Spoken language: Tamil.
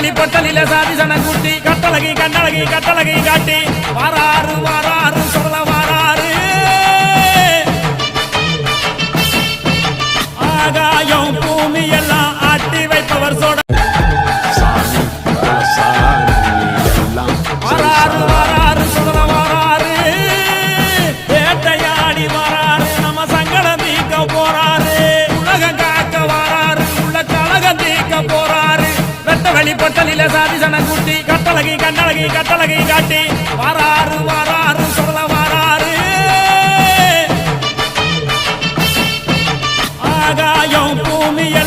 வெளி பொட்டலில சாதி சன கூட்டி கட்டழகி கண்டழகி கட்டழகி காட்டி வாராரு வாராரு சொல்ல வாராரு ஆகாயம் பூமி எல்லாம் ஆட்டி வைப்பவர் சோட வாராரு வாராரு சொல்ல வாராரு வேட்டையாடி வாராரு நம்ம சங்கடம் தீக்க போறாரு உலகம் காக்க வாராரு உள்ள கழகம் தீக்க போறாரு வெளி பொட்டலில சாதி சன கூட்டி கட்டழகி கண்டழகி கட்டழகி காட்டி வாராரு வாராரு சொல்ல வாராரு ஆகாயம் பூமிய